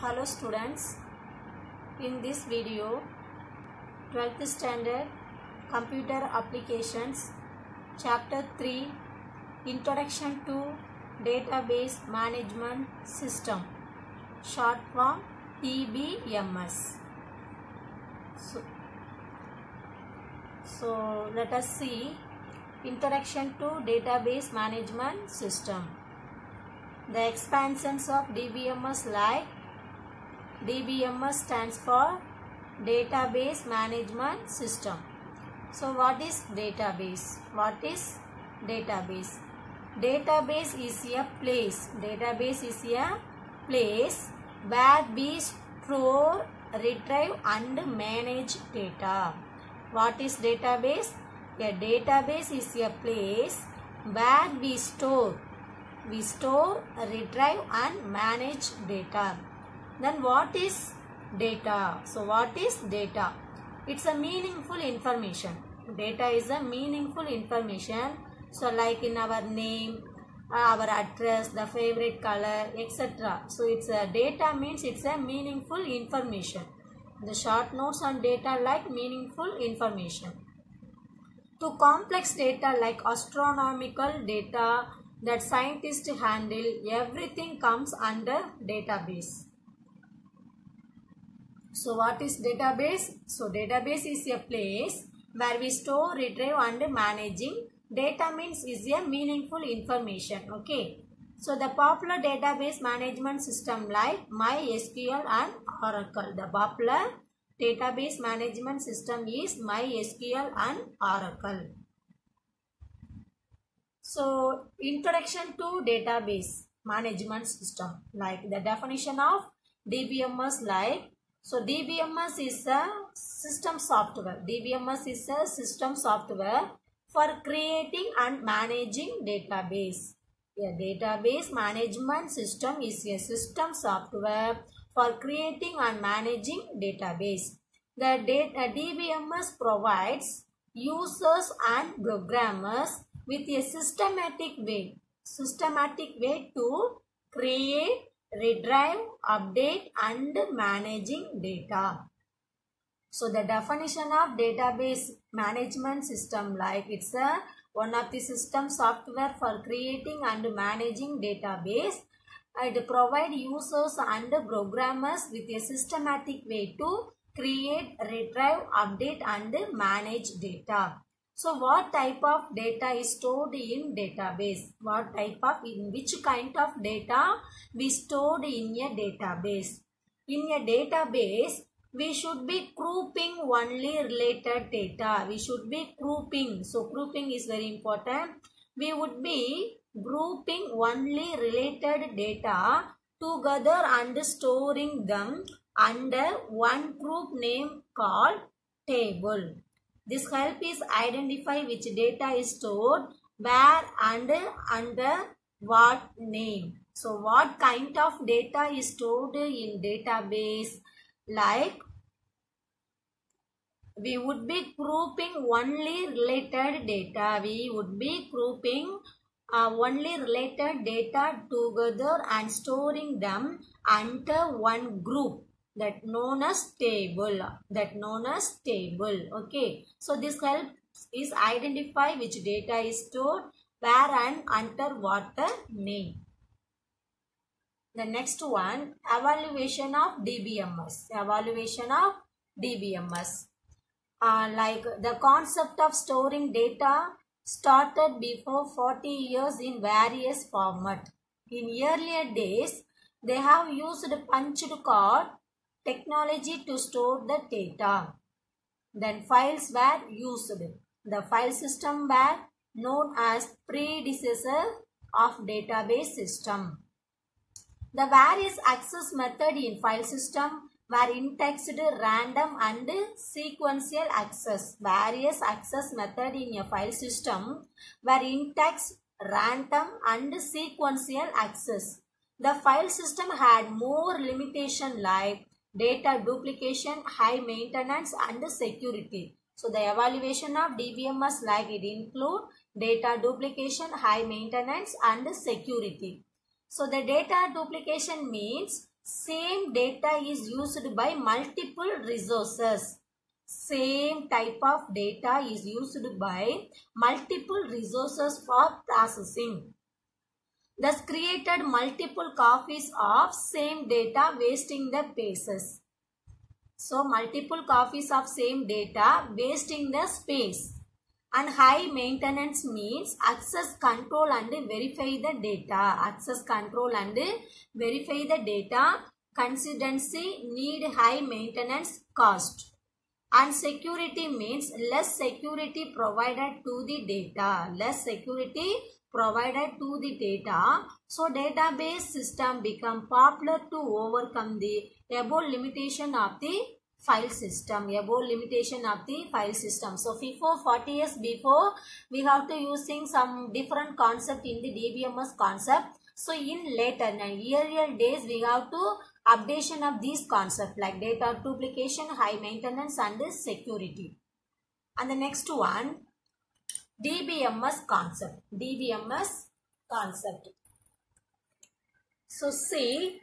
Hello students, in this video 12th standard computer applications chapter 3 introduction to database management system short form DBMS. So let us see introduction to database management system. The expansions of DBMS like DBMS stands for Database Management System. So what is database? What is database? Database is a place. Database is a place where we store, retrieve and manage data. What is database? A database is a place where we store, retrieve and manage data. Then what is data? So what is data? It's a meaningful information. Data is a meaningful information. So like in our name, our address, the favorite color, etc. So it's a data means it's a meaningful information. The short notes on data like meaningful information. To complex data like astronomical data that scientists handle, everything comes under database. So what is database? So database is a place where we store, retrieve and managing. Data means is a meaningful information. Okay. So the popular database management system like MySQL and Oracle. The popular database management system is MySQL and Oracle. So introduction to database management system, like the definition of DBMS like. So DBMS is a system software. DBMS is a system software for creating and managing database. A database management system is a system software for creating and managing database. The DBMS provides users and programmers with a systematic way to create, retrieve, update and managing data. So the definition of database management system like it's one of the system software for creating and managing database. It provides users and programmers with a systematic way to create, retrieve, update and manage data. So what type of data is stored in database? In which kind of data we stored in a database? In a database, we should be grouping only related data. We should be grouping. So grouping is very important. We would be grouping only related data together and storing them under one group name called table. This help is identify which data is stored where and under what name. So what kind of data is stored in database? Like we would be grouping only related data. We would be grouping only related data together and storing them under one group that known as table. Okay. So this helps is identify which data is stored where and under what name. The next one, evaluation of DBMS. Like the concept of storing data started before 40 years in various formats. In earlier days, they have used punched card technology to store the data. Then files were used. The file system were known as predecessor of database system. The various access method in file system were indexed, random and sequential access. Various access method in a file system were indexed, random and sequential access. The file system had more limitation like data duplication, high maintenance and security. So the evaluation of DBMS like it include data duplication, high maintenance and security. So the data duplication means same data is used by multiple resources. Same type of data is used by multiple resources for processing. Thus created multiple copies of same data wasting the paces. So multiple copies of same data wasting the space. And high maintenance means access control and verify the data. Access control and verify the data. Consistency need high maintenance cost. And security means less security provided to the data. Less security provided to the data. So database system become popular to overcome the above limitation of the file system. Above limitation of the file system. So before 40 years before, we have to using some different concept in the DBMS concept. So in later and earlier days, we have to updation of these concepts like data duplication, high maintenance and security. And the next one, DBMS concept. DBMS concept. So see,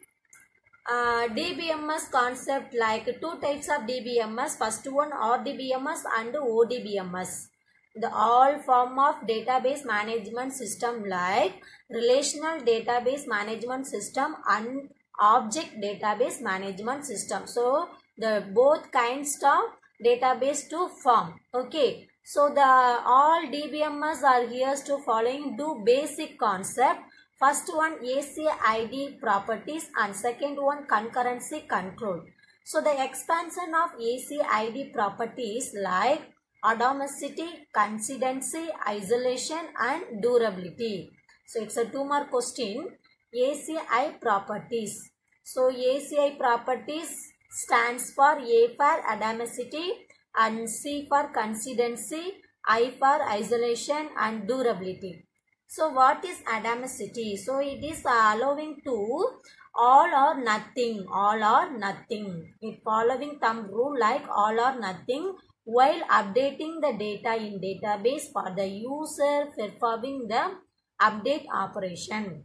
DBMS concept like two types of DBMS. First one RDBMS and ODBMS. The all form of database management system like relational database management system and object database management system. So the both kinds of database to form. Okay. So the all DBMS are here to following two basic concept. First one ACID properties and second one concurrency control. So the expansion of ACID properties like atomicity, coincidency, isolation and durability. So it's a 2-mark question. ACI properties. So ACI properties stands for A for atomicity and C for coincidency, I for isolation and durability. So what is atomicity? So it is allowing to all or nothing, all or nothing. It following thumb rule like all or nothing while updating the data in database for the user performing the update operation.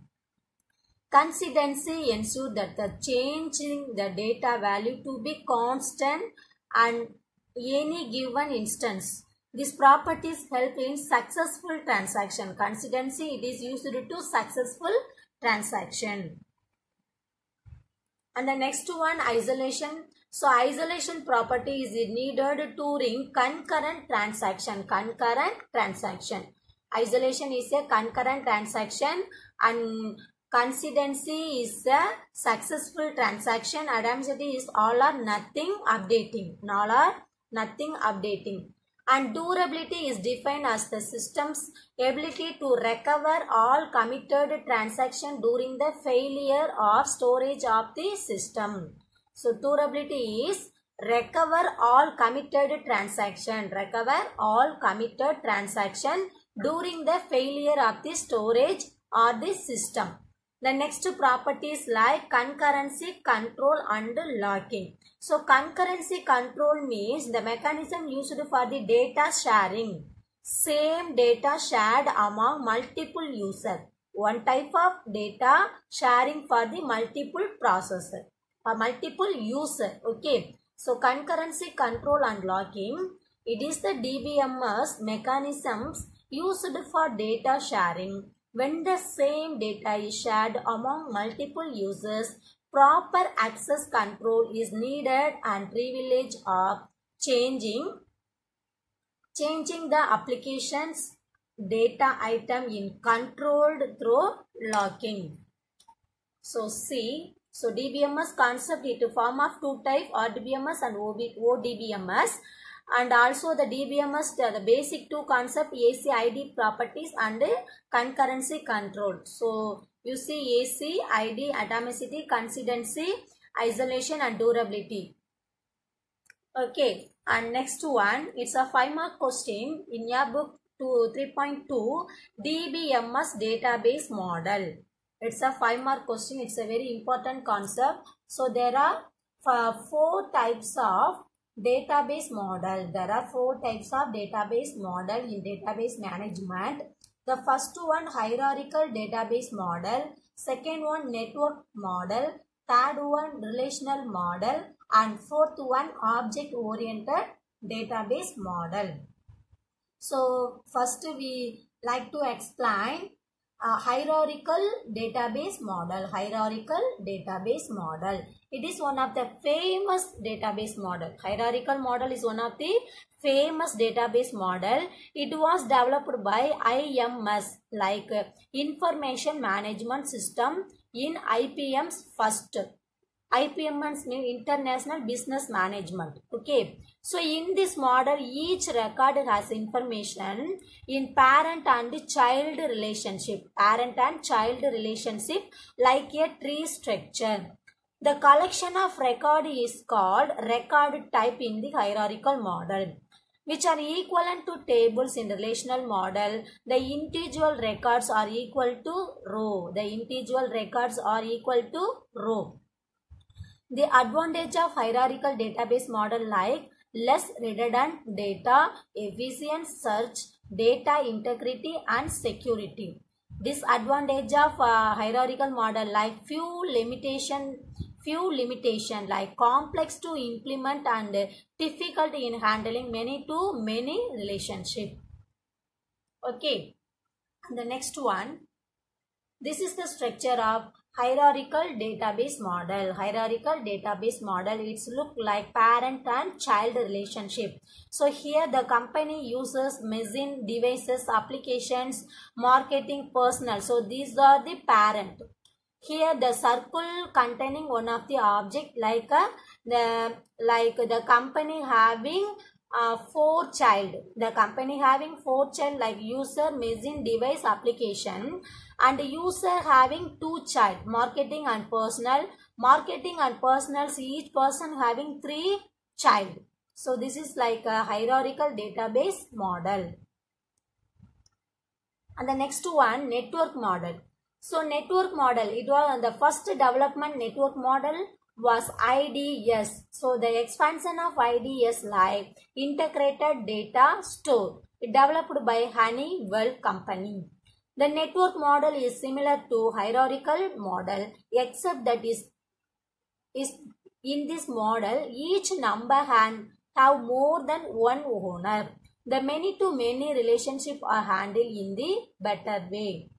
Coincidency ensures that the change in the data value to be constant and any given instance. These properties help in successful transaction. Coincidency, it is used to successful transaction. And the next one, isolation. So isolation property is needed during concurrent transaction. Concurrent transaction. Isolation is a concurrent transaction and coincidency is a successful transaction. Atomicity is all or nothing updating. All or nothing updating. And durability is defined as the system's ability to recover all committed transaction during the failure or storage of the system. So durability is recover all committed transaction. Recover all committed transaction during the failure of the storage or the system. The next properties like concurrency, control and locking. So concurrency control means the mechanism used for the data sharing. Same data shared among multiple users. One type of data sharing for the multiple processor or multiple user. Okay. So concurrency control and locking. It is the DBMS mechanisms used for data sharing. When the same data is shared among multiple users, proper access control is needed and privilege of changing the application's data item in controlled through locking. So see, so DBMS concept is a form of two type, RDBMS and ODBMS. And also the DBMS, the basic two concept ACID properties and concurrency control. So you see ACID, atomicity, coincidency, isolation and durability. Okay, and next one, it's a 5-mark question in your book 3.2 DBMS database model. It's a 5-mark question. It's a very important concept. So there are 4 types of database model. There are 4 types of database model in database management. The first one, hierarchical database model. Second one, network model. third one relational model, and fourth one object oriented database model. So first we like to explain hierarchical database model. Hierarchical database model. It is one of the famous database model. Hierarchical model is one of the famous database model. It was developed by IMS, like Information Management System in IBM's first. IPMS means International Business Management. Okay. So in this model, each record has information in parent and child relationship. Parent and child relationship like a tree structure. The collection of record is called record type in the hierarchical model, which are equivalent to tables in relational model. The individual records are equal to row. The individual records are equal to row. The advantage of hierarchical database model like less redundant data, efficient search, data integrity and security. Disadvantage of hierarchical model like few limitation like complex to implement and difficulty in handling many to many relationship. Okay, and the next one, this is the structure of hierarchical database model. Hierarchical database model, it's look like parent and child relationship. So here the company uses machine, devices, applications, marketing, personnel. So these are the parent. Here the circle containing one of the object like the company having 4 child. The company having 4 child like user, machine, device, application, and user having 2 child, marketing and personal. Marketing and personals, each person having 3 child. So this is like a hierarchical database model. And the next one, network model. So network model, it was the first development network model was IDS. So the expansion of IDS like integrated data store, developed by Honeywell company. The network model is similar to hierarchical model, except that is in this model each number have more than one owner. The many to many relationship are handled in the better way.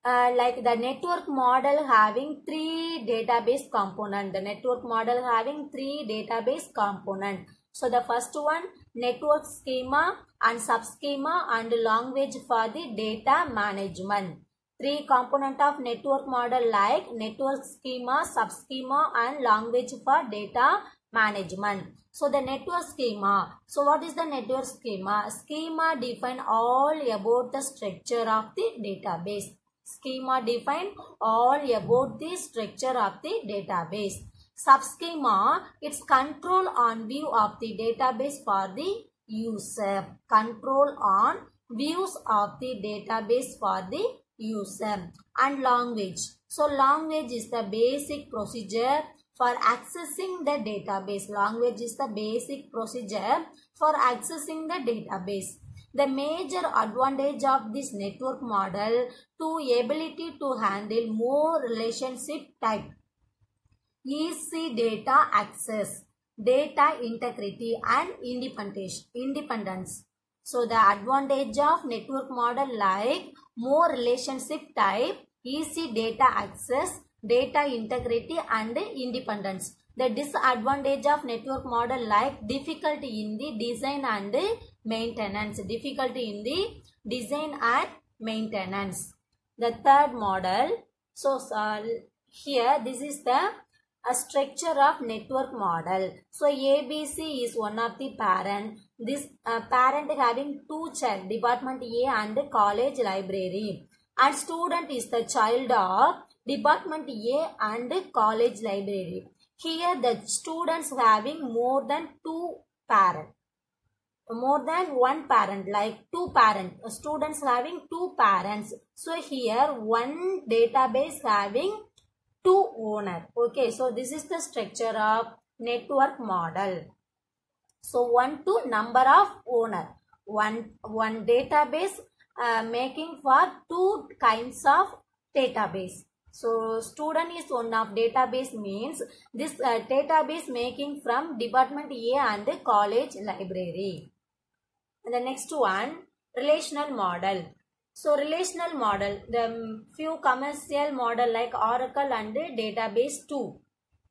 Like the network model having 3 database component. The network model having 3 database component. So the first one, network schema and subschema and language for the data management. 3 component of network model like network schema, subschema and language for data management. So the network schema. So what is the network schema? Schema define all about the structure of the database. Schema define all about the structure of the database. Subschema, it's control on view of the database for the user. Control on views of the database for the user. And language. So language is the basic procedure for accessing the database. Language is the basic procedure for accessing the database. The major advantage of this network model to ability to handle more relationship type. Easy data access, data integrity and independence. So the advantage of network model like more relationship type, easy data access, data integrity and independence. The disadvantage of network model like difficulty in the design and maintenance. Difficulty in the design and maintenance. The third model. So here this is the structure of network model. So ABC is one of the parent. This parent having 2 child, department A and college library. And student is the child of department A and college library. Here the students having more than 2 parent. More than 1 parent, like 2 parent. Students having 2 parents. So here one database having 2 owner. Okay, so this is the structure of network model. So 1 to number of owner. One database making for 2 kinds of database. So student is one of database means this database making from department A and college library. And the next one, relational model. So relational model, the few commercial model like Oracle and database 2.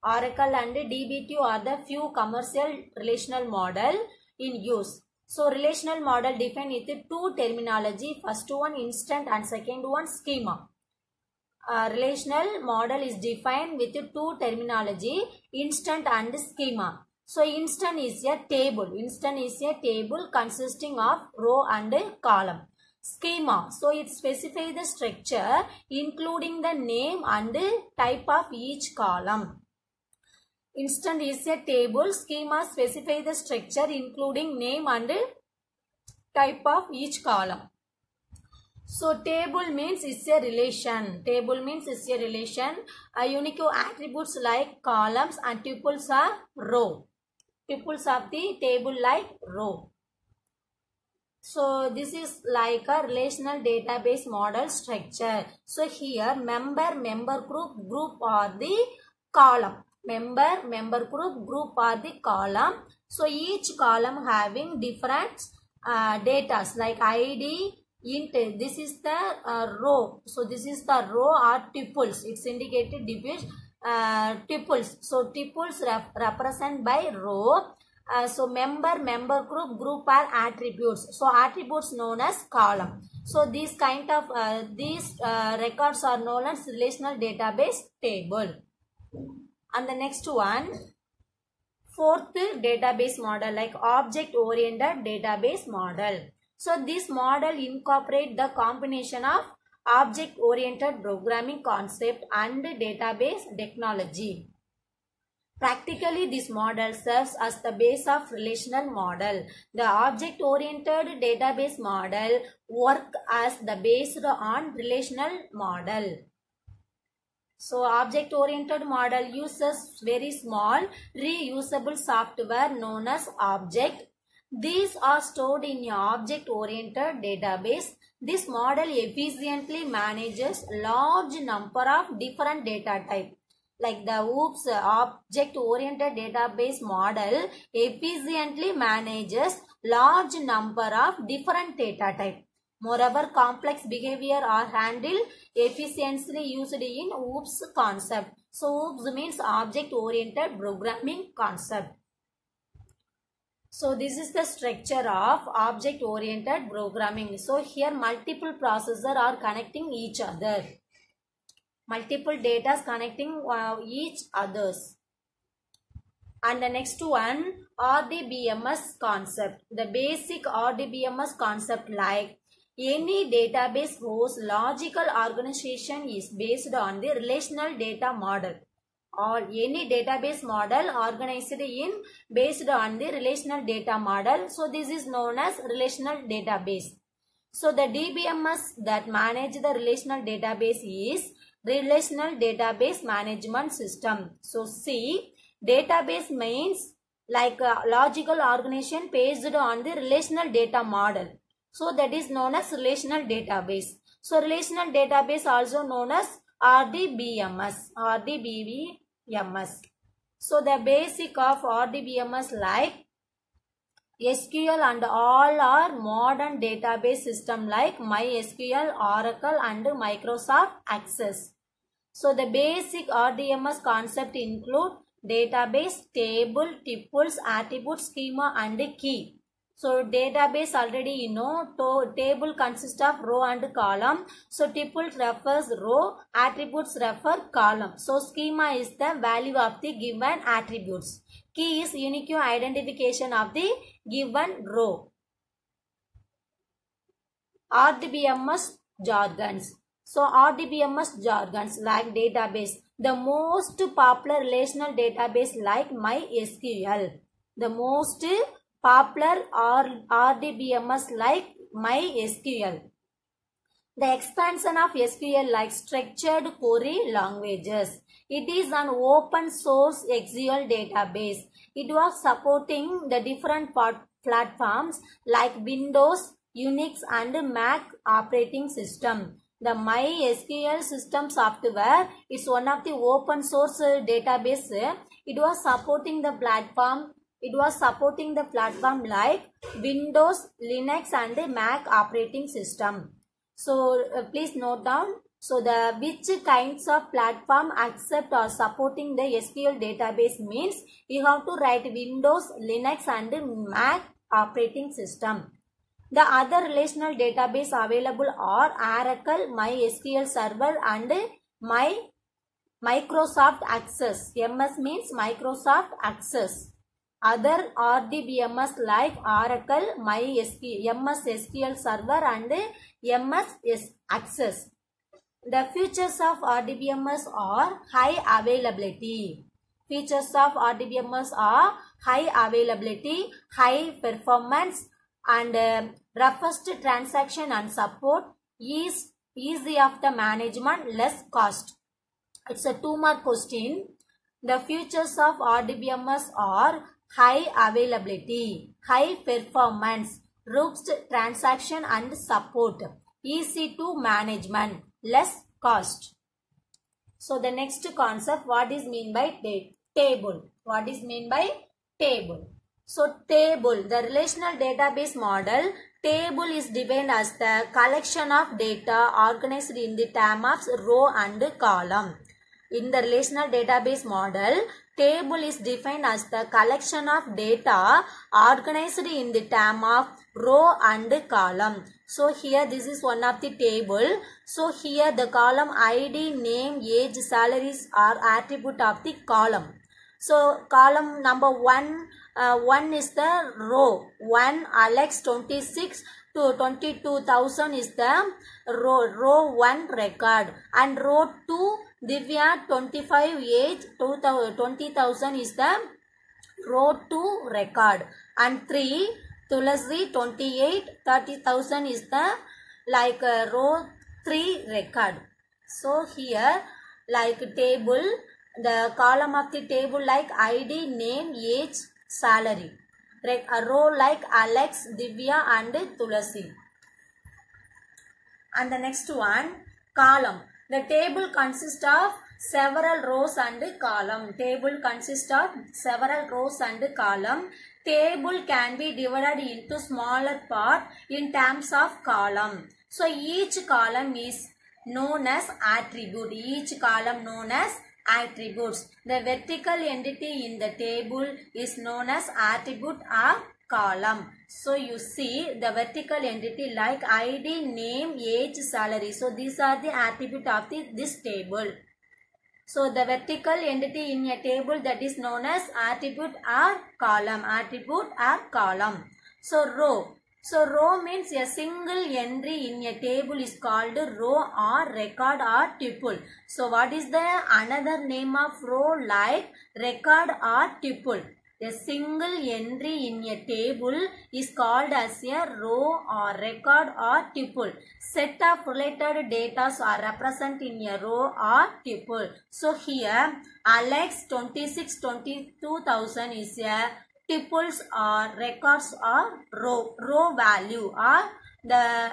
Oracle and DB2 are the few commercial relational model in use. So relational model defined with two terminology. First one instant and second one schema. Relational model is defined with two terminology, instant and schema. So instant is a table. Instant is a table consisting of row and column. Schema, so it specifies the structure including the name and type of each column. Instant is a table. Schema specifies the structure including name and type of each column. So table means it's a relation. Table means it's a relation. Unique attributes like columns and tuples are row. Tuples of the table like row. So this is like a relational database model structure. So here member group are the column. Member group are the column. So each column having different data like ID, int. This is the row. So this is the row or tuples. It's indicated tuples. So tuples represent by row. So member group are attributes. So attributes known as column. So these kind of records are known as relational database table. And the next one, fourth database model like object oriented database model. So this model incorporates the combination of object oriented programming concept and database technology. Practically, this model serves as the base of relational model. The object-oriented database model works as the based on relational model. So, object-oriented model uses very small reusable software known as object. These are stored in an object-oriented database. This model efficiently manages large number of different data types. Like the OOPS object-oriented database model efficiently manages large number of different data types. Moreover, complex behavior are handled efficiently used in OOPS concept. So, OOPS means object-oriented programming concept. So, this is the structure of object-oriented programming. So, here multiple processors are connecting each other. Multiple data connecting each others. And the next one, RDBMS concept. The basic RDBMS concept like any database whose logical organization is based on the relational data model, or any database model organized in based on the relational data model. So this is known as relational database. So the DBMS that manage the relational database is relational database management system. So C, database means like a logical organization based on the relational data model. So that is known as relational database. So relational database also known as RDBMS. So the basic of RDBMS like SQL and all are modern database system like MySQL, Oracle and Microsoft Access. So the basic RDBMS concept include database, table, tuples, attribute, schema and key. So database already you know, table consists of row and column. So tuple refers row, attributes refer column. So schema is the value of the given attributes. Key is unique identification of the given row. RDBMS jargons. So RDBMS jargons like database. The most popular relational database like MySQL. The most popular RDBMS like MySQL. The expansion of SQL like structured query languages. It is an open source SQL database. It was supporting the different platforms like Windows, Unix and Mac operating system. The MySQL system software, it's one of the open source database. It was supporting the platform. It was supporting the platform like Windows, Linux and Mac operating system. So please note down. So the which kinds of platform accept or supporting the SQL database means you have to write Windows, Linux and Mac operating system. The other relational database available are Oracle, MySQL Server and Microsoft Access. MS means Microsoft Access. Other RDBMS like Oracle, MySQL, MS SQL Server and MS Access. The features of RDBMS are high availability. Features of RDBMS are high availability, high performance and roughest transaction and support, easy of the management, less cost. It's a 2-mark question. The features of RDBMS are high availability, high performance, robust transaction and support, easy to management, less cost. So the next concept, what is mean by table? What is mean by table? So table, the relational database model, table is defined as the collection of data organized in the term of row and column. In the relational database model, table is defined as the collection of data organized in the term of row and column. So here this is one of the table. So here the column ID, name, age, salaries are attribute of the column. So column number 1 is the row. 1 Alex 26 to 22,000 is the row 1 record, and row 2 Divya 25 age 20,000 is the row 2 record, and 3 Tulasi 28 30,000 is the row 3 record. So here like table, the column of the table like ID, name, age, salary. A row like Alex, Divya and Tulasi. And the next one, column. The table consists of several rows and column. Table consists of several rows and column. Table can be divided into smaller part in terms of column. So each column is known as attribute. Each column known as attributes. The vertical entity in the table is known as attribute or column. So you see the vertical entity like ID, name, age, salary. So these are the attribute of this table. So the vertical entity in a table, that is known as attribute or column. Attribute or column. So row. So row means a single entry in a table is called row or record or tuple. So what is the another name of row like record or tuple? A single entry in a table is called as a row or record or tuple. Set of related data are represented in a row or tuple. So here Alex 26 22,000 is a tuples or records or row value or the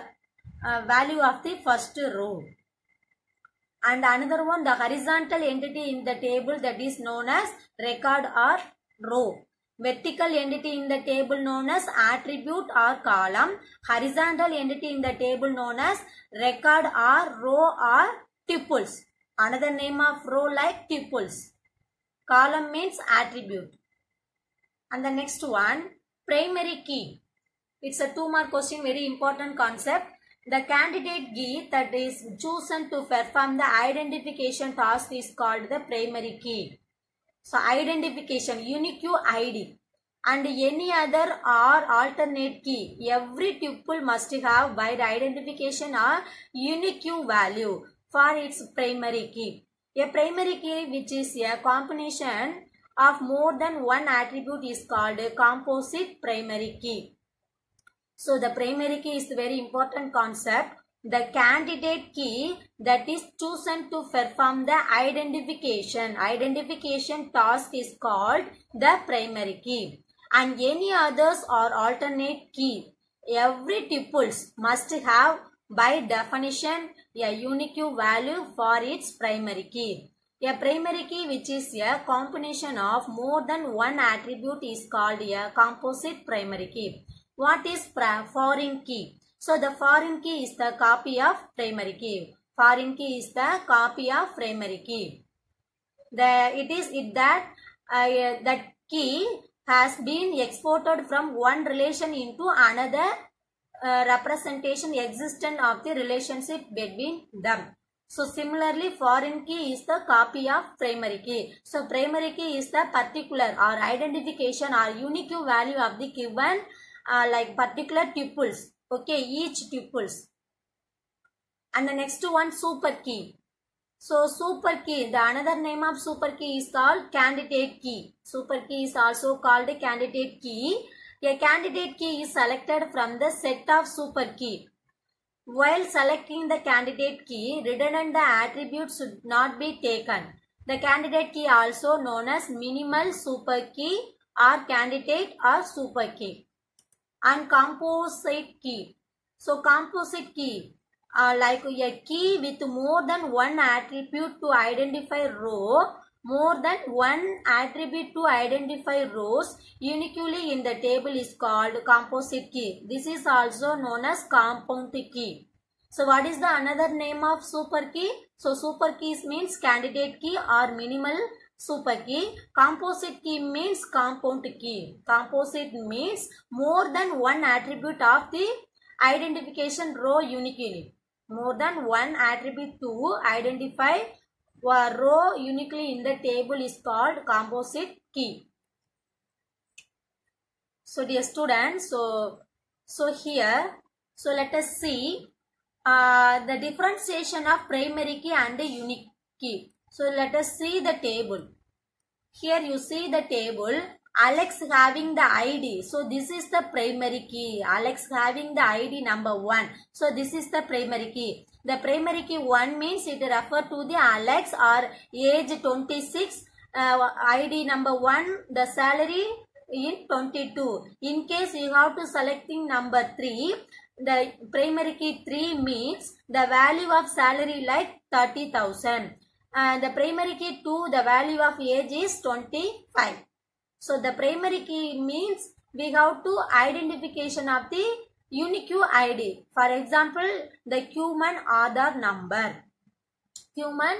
value of the first row. And another one, the horizontal entity in the table, that is known as record or row. Vertical entity in the table known as attribute or column. Horizontal entity in the table known as record or row or tuples. Another name of row like tuples. Column means attribute. And the next one, primary key. It's a 2-mark question, very important concept. The candidate key that is chosen to perform the identification task is called the primary key. So identification, unique ID, and any other or alternate key. Every tuple must have by the identification or unique value for its primary key. A primary key which is a combination of more than one attribute is called a composite primary key. So the primary key is a very important concept. The candidate key that is chosen to perform the identification task is called the primary key. And any others or alternate key. Every tuples must have by definition a unique value for its primary key. A primary key which is a combination of more than one attribute is called a composite primary key. What is foreign key? So the foreign key is the copy of primary key. Foreign key is the copy of primary key. That key has been exported from one relation into another representation existent of the relationship between them. So similarly, foreign key is the copy of primary key. So primary key is the particular or identification or unique value of the given like particular tuples. Okay, each tuples. And the next one, super key. So super key, the another name of super key is called candidate key. Super key is also called a candidate key. A candidate key is selected from the set of super key. While selecting the candidate key, redundant attributes should not be taken. The candidate key also known as minimal super key or candidate or super key. And composite key. So composite key like a key with more than one attribute to identify row, more than one attribute to identify rows uniquely in the table is called composite key. This is also known as compound key. So what is the another name of super key? So super keys means candidate key or minimal super key. Composite key means compound key. Composite means more than one attribute of the identification row uniquely. More than one attribute to identify a row uniquely in the table is called composite key. So dear students, so here, so let us see the differentiation of primary key and the unique key. So let us see the table. Here you see the table. Alex having the ID. So this is the primary key. Alex having the ID number 1. So this is the primary key. The primary key 1 means it refers to the Alex or age 26. ID number 1, the salary in 22. In case you have to selecting number 3, the primary key 3 means the value of salary like 30,000. And the primary key 2, the value of age is 25. So the primary key means we have to identification of the unique ID. For example, the human Aadhaar number. Human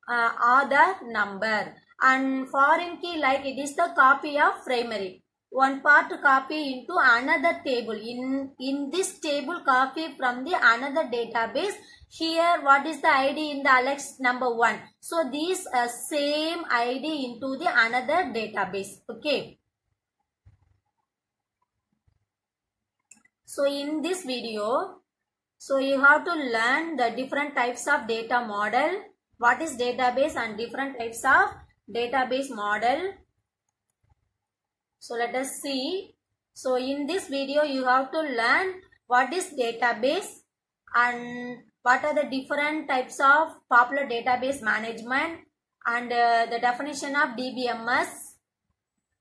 Aadhaar number. And foreign key like it is the copy of primary. One part copy into another table. In this table copy from the another database. Here what is the ID in the Alex number 1. So these same ID into the another database. Okay. So in this video, so you have to learn the different types of data model. What is database and different types of database model. So let us see. So in this video you have to learn what is database and what are the different types of popular database management and the definition of DBMS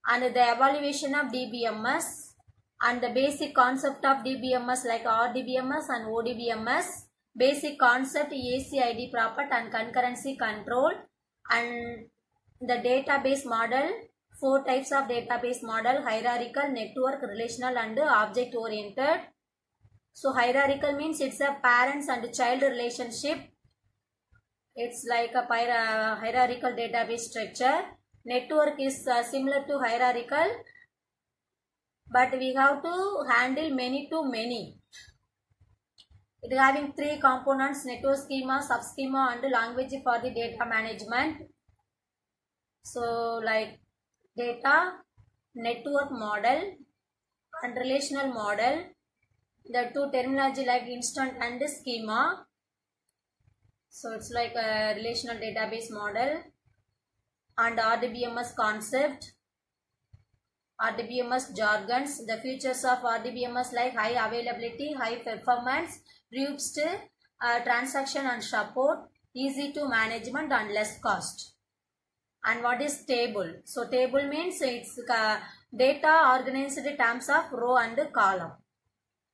and the evaluation of DBMS and the basic concept of DBMS like RDBMS and ODBMS, basic concept ACID property and concurrency control, and the database model, 4 types of database model: hierarchical, network, relational and object oriented. So hierarchical means it's a parents and child relationship. It's like a hierarchical database structure. Network is similar to hierarchical, but we have to handle many to many. It having 3 components: network schema, subschema and language for the data management. So like data, network model and relational model. The 2 terminology like instant and schema. So it's like a relational database model and RDBMS concept, RDBMS jargons. The features of RDBMS like high availability, high performance, reduced transaction and support, easy to management and less cost. And what is table? So table means it's data organized in terms of row and column.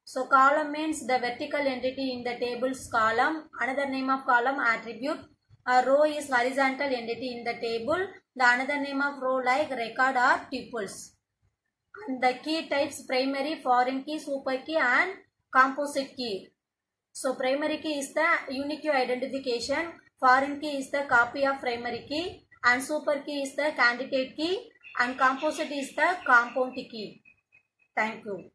So column means the vertical entity in the table's column. Another name of column attribute. A row is horizontal entity in the table. The another name of row like record or tuples. And the key types primary, foreign key, super key and composite key. So primary key is the unique identification. Foreign key is the copy of primary key. And super key is the candidate key. And composite is the compound key. Thank you.